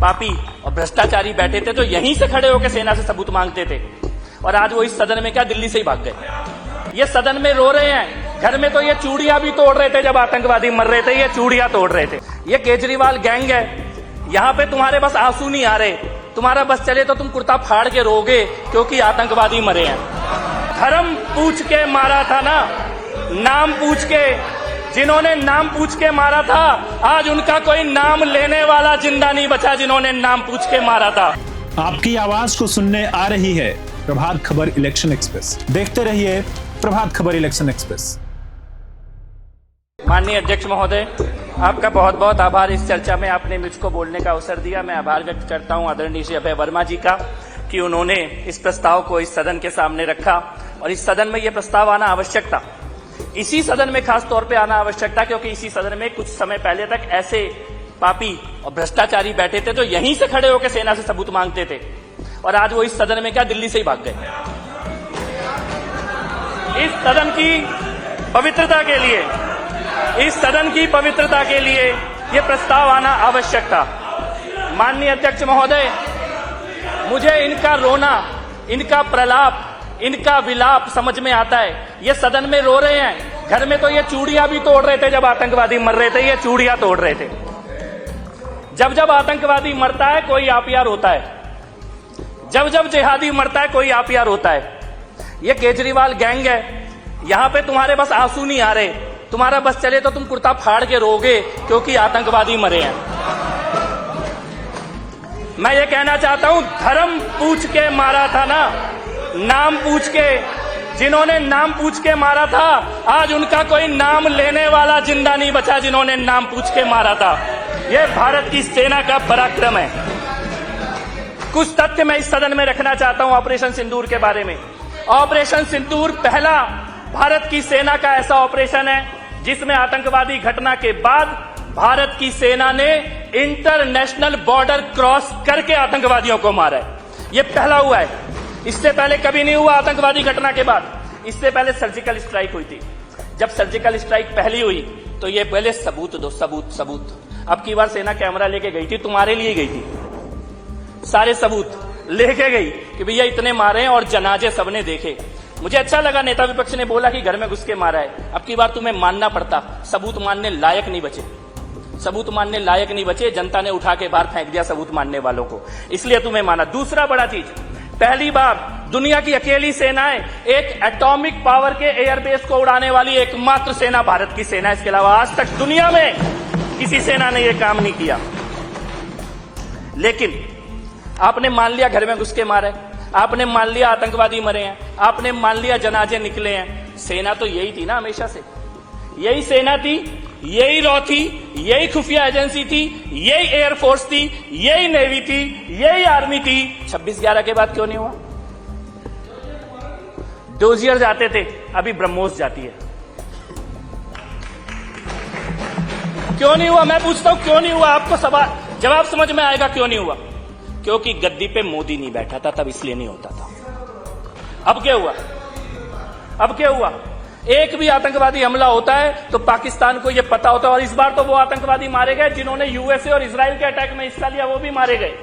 पापी और भ्रष्टाचारी बैठे थे तो यहीं से खड़े होकर सेना से सबूत मांगते थे, और आज वो इस सदन में क्या दिल्ली से ही भाग गए। ये सदन में रो रहे हैं, घर में तो ये चूड़ियां भी तोड़ रहे थे जब आतंकवादी मर रहे थे, ये चूड़ियां तोड़ रहे थे। ये केजरीवाल गैंग है, यहाँ पे तुम्हारे बस आंसू नहीं आ रहे, तुम्हारा बस चले तो तुम कुर्ता फाड़ के रोगे क्योंकि आतंकवादी मरे हैं। धर्म पूछ के मारा था ना, नाम पूछ के, जिन्होंने नाम पूछ के मारा था आज उनका कोई नाम लेने वाला जिंदा नहीं बचा जिन्होंने नाम पूछ के मारा था। आपकी आवाज को सुनने आ रही है प्रभात खबर इलेक्शन एक्सप्रेस। देखते रहिए प्रभात खबर इलेक्शन एक्सप्रेस। माननीय अध्यक्ष महोदय, आपका बहुत बहुत आभार। इस चर्चा में आपने मुझको बोलने का अवसर दिया। मैं आभार व्यक्त करता हूं आदरणीय श्री अभय वर्मा जी का कि उन्होंने इस प्रस्ताव को इस सदन के सामने रखा, और इस सदन में यह प्रस्ताव आना आवश्यक था। इसी सदन में खास तौर पे आना आवश्यक था क्योंकि इसी सदन में कुछ समय पहले तक ऐसे पापी और भ्रष्टाचारी बैठे थे तो यहीं से खड़े होकर सेना से सबूत मांगते थे, और आज वो इस सदन में क्या दिल्ली से ही भाग गए। इस सदन की पवित्रता के लिए, इस सदन की पवित्रता के लिए यह प्रस्ताव आना आवश्यक था। माननीय अध्यक्ष महोदय, मुझे इनका रोना, इनका प्रलाप, इनका विलाप समझ में आता है। ये सदन में रो रहे हैं, घर में तो ये चूड़ियां भी तोड़ रहे थे जब आतंकवादी मर रहे थे, ये चूड़ियां तोड़ रहे थे। जब जब आतंकवादी मरता है कोई आप यार होता है, जब जब जिहादी मरता है कोई आप यार होता है। ये केजरीवाल गैंग है, यहां पे तुम्हारे बस आंसू नहीं आ रहे, तुम्हारा बस चले तो तुम कुर्ता फाड़ के रोगे क्योंकि आतंकवादी मरे हैं। मैं ये कहना चाहता हूं, धर्म पूछ के मारा था ना, नाम पूछ के, जिन्होंने नाम पूछ के मारा था आज उनका कोई नाम लेने वाला जिंदा नहीं बचा जिन्होंने नाम पूछ के मारा था। यह भारत की सेना का पराक्रम है। कुछ तथ्य मैं इस सदन में रखना चाहता हूं ऑपरेशन सिंदूर के बारे में। ऑपरेशन सिंदूर पहला भारत की सेना का ऐसा ऑपरेशन है जिसमें आतंकवादी घटना के बाद भारत की सेना ने इंटरनेशनल बॉर्डर क्रॉस करके आतंकवादियों को मारा है। यह पहला हुआ है, इससे पहले कभी नहीं हुआ आतंकवादी घटना के बाद। इससे पहले सर्जिकल स्ट्राइक हुई थी। जब सर्जिकल स्ट्राइक पहली हुई तो ये पहले सबूत दो, सबूत सबूत। अब की बार सेना कैमरा लेके गई थी, तुम्हारे लिए गई थी, सारे सबूत लेके गई कि भैया इतने मारे हैं और जनाजे सबने देखे। मुझे अच्छा लगा नेता विपक्ष ने बोला कि घर में घुस के मारा है। अब की बार तुम्हें मानना पड़ता, सबूत मानने लायक नहीं बचे, सबूत मानने लायक नहीं बचे। जनता ने उठा के बाहर फेंक दिया सबूत मानने वालों को, इसलिए तुम्हें माना। दूसरा बड़ा चीज, पहली बार दुनिया की अकेली सेनाएं एक एटॉमिक पावर के एयरबेस को उड़ाने वाली एकमात्र सेना भारत की सेना। इसके अलावा आज तक दुनिया में किसी सेना ने यह काम नहीं किया। लेकिन आपने मान लिया घर में घुस के मारे, आपने मान लिया आतंकवादी मरे हैं, आपने मान लिया जनाजे निकले हैं। सेना तो यही थी ना हमेशा से, यही सेना थी, यही रॉ थी, यही खुफिया एजेंसी थी, यही एयरफोर्स थी, यही नेवी थी, यही आर्मी थी। 26/11 के बाद क्यों नहीं हुआ? डोजियर जाते थे, अभी ब्रह्मोस जाती है। क्यों नहीं हुआ? मैं पूछता हूं क्यों नहीं हुआ? आपको सवाल जवाब समझ में आएगा क्यों नहीं हुआ। क्योंकि गद्दी पे मोदी नहीं बैठा था, तब इसलिए नहीं होता था। अब क्या हुआ? अब क्या हुआ? एक भी आतंकवादी हमला होता है तो पाकिस्तान को यह पता होता है, और इस बार तो वो आतंकवादी मारे गए जिन्होंने यूएसए और इजराइल के अटैक में हिस्सा लिया, वो भी मारे गए।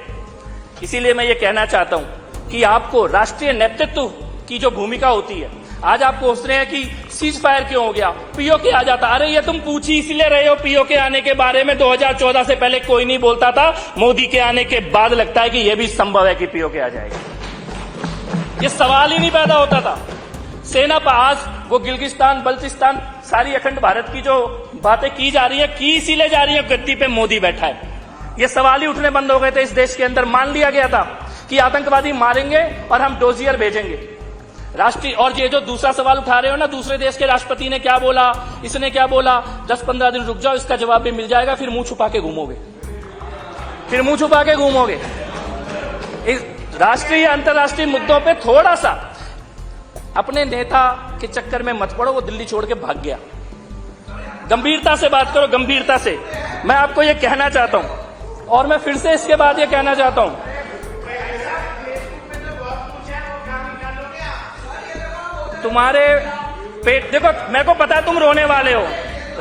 इसीलिए मैं ये कहना चाहता हूं कि आपको राष्ट्रीय नेतृत्व की जो भूमिका होती है, आज आप पूछ रहे हैं कि सीज फायर क्यों हो गया, पीओके आ जाता। अरे ये तुम पूछ ही इसलिए रहे हो पीओके आने के बारे में। 2014 से पहले कोई नहीं बोलता था, मोदी के आने के बाद लगता है कि यह भी संभव है कि पीओके आ जाएगा। ये सवाल ही नहीं पैदा होता था। सेना पर आज वो गिलगिस्तान, बल्चिस्तान, सारी अखंड भारत की जो बातें की जा रही है, की इसीलिए जा रही है गद्दी पे मोदी बैठा है। ये सवाल ही उठने बंद हो गए थे इस देश के अंदर। मान लिया गया था कि आतंकवादी मारेंगे और हम डोजियर भेजेंगे राष्ट्रीय। और ये जो दूसरा सवाल उठा रहे हो ना, दूसरे देश के राष्ट्रपति ने क्या बोला, इसने क्या बोला, 10-15 दिन रुक जाओ, इसका जवाब भी मिल जाएगा। फिर मुंह छुपा के घूमोगे, फिर मुंह छुपा के घूमोगे। इस राष्ट्रीय अंतर्राष्ट्रीय मुद्दों पर थोड़ा सा अपने नेता के चक्कर में मत पड़ो। वो दिल्ली छोड़ के भाग गया। गंभीरता से बात करो, गंभीरता से। मैं आपको यह कहना चाहता हूं, और मैं फिर से इसके बाद यह कहना चाहता हूं, तुम्हारे पेट देखो, मेरे को पता है तुम रोने वाले हो,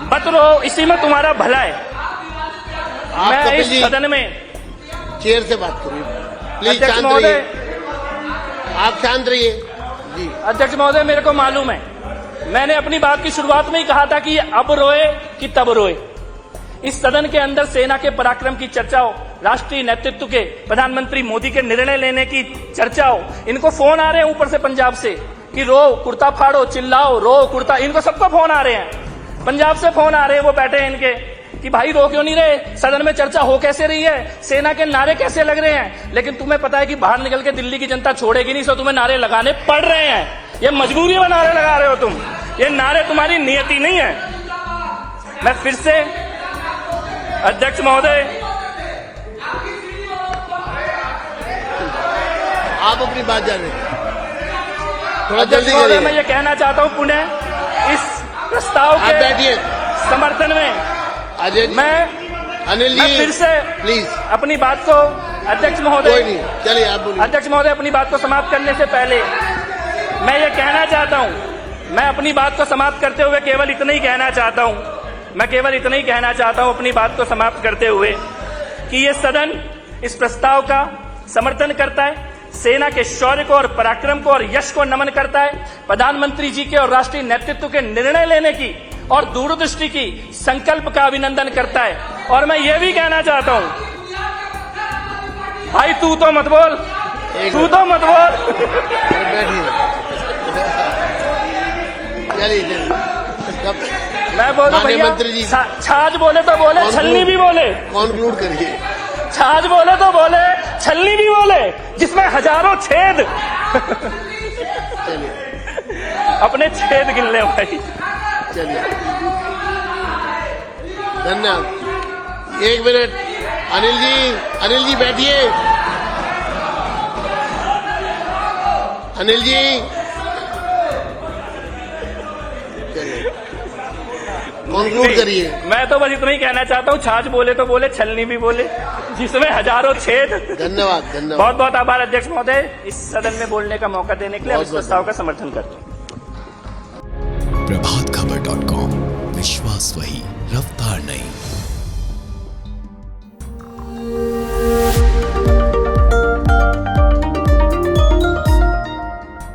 मत रो, इसी में तुम्हारा भला है। मैं इस सदन में चेयर से बात करिए प्लीज। अध्यक्ष शांत महोदय, रहिए, आप शांत रहिए जी। अध्यक्ष महोदय, मेरे को मालूम है, मैंने अपनी बात की शुरुआत में ही कहा था कि ये अब रोए कि तब रोए। इस सदन के अंदर सेना के पराक्रम की चर्चा हो, राष्ट्रीय नेतृत्व के, प्रधानमंत्री मोदी के निर्णय लेने की चर्चा हो, इनको फोन आ रहे हैं ऊपर से पंजाब से कि रो, कुर्ता फाड़ो, चिल्लाओ, रो, कुर्ता, इनको सबको फोन आ रहे हैं। पंजाब से फोन आ रहे हैं, वो बैठे हैं इनके कि भाई रो क्यों नहीं रहे, सदन में चर्चा हो कैसे रही है, सेना के नारे कैसे लग रहे हैं। लेकिन तुम्हें पता है कि बाहर निकल के दिल्ली की जनता छोड़ेगी नहीं, सो तुम्हें नारे लगाने पड़ रहे हैं। ये मजबूरी में नारे लगा रहे हो तुम, ये नारे तुम्हारी नियति नहीं है। मैं फिर से अध्यक्ष महोदय, आप अपनी बात जाने, थोड़ा अध्यक्ष जल्दी महोदय, करिए। मैं ये कहना चाहता हूं पुनः इस प्रस्ताव आप के बैठिए। समर्थन में अजय जी, मैं अनिल जी फिर से प्लीज। अपनी बात को, अध्यक्ष कोई महोदय, नहीं, चलिए आप बोलिए। अध्यक्ष महोदय, अपनी बात को समाप्त करने से पहले मैं ये कहना चाहता हूं, मैं अपनी बात को समाप्त करते हुए केवल इतना ही कहना चाहता हूं, मैं केवल इतना ही कहना चाहता हूं अपनी बात को समाप्त करते हुए कि ये सदन इस प्रस्ताव का समर्थन करता है, सेना के शौर्य को और पराक्रम को और यश को नमन करता है, प्रधानमंत्री जी के और राष्ट्रीय नेतृत्व के निर्णय लेने की और दूरदृष्टि की संकल्प का अभिनंदन करता है। और मैं ये भी कहना चाहता हूं, भाई तू तो मत बोल, तू तो मत बोल। बैठिए, चलिए मैं बोलूं माननीय भैया, मंत्री जी, छाछ बोले तो बोले, छलनी भी बोले, कॉन्क्लूड करिए। छाछ बोले तो बोले, छलनी भी बोले, जिसमें हजारों छेद। चलिए अपने छेद गिन ले भाई। चलिए, धन्यवाद। 1 मिनट, अनिल जी बैठिए। अनिल जी, चलिए कॉन्क्लूड करिए। मैं तो बस इतना ही कहना चाहता हूँ, छाछ बोले तो बोले, छलनी भी बोले, जिसमें हजारों छेद। धन्यवाद, धन्यवाद। बहुत बहुत आभार अध्यक्ष महोदय, इस सदन में बोलने का मौका देने के लिए। हम इस प्रस्ताव का समर्थन करते हैं। प्रभात खबर.com, विश्वास वही, रफ्तार नहीं।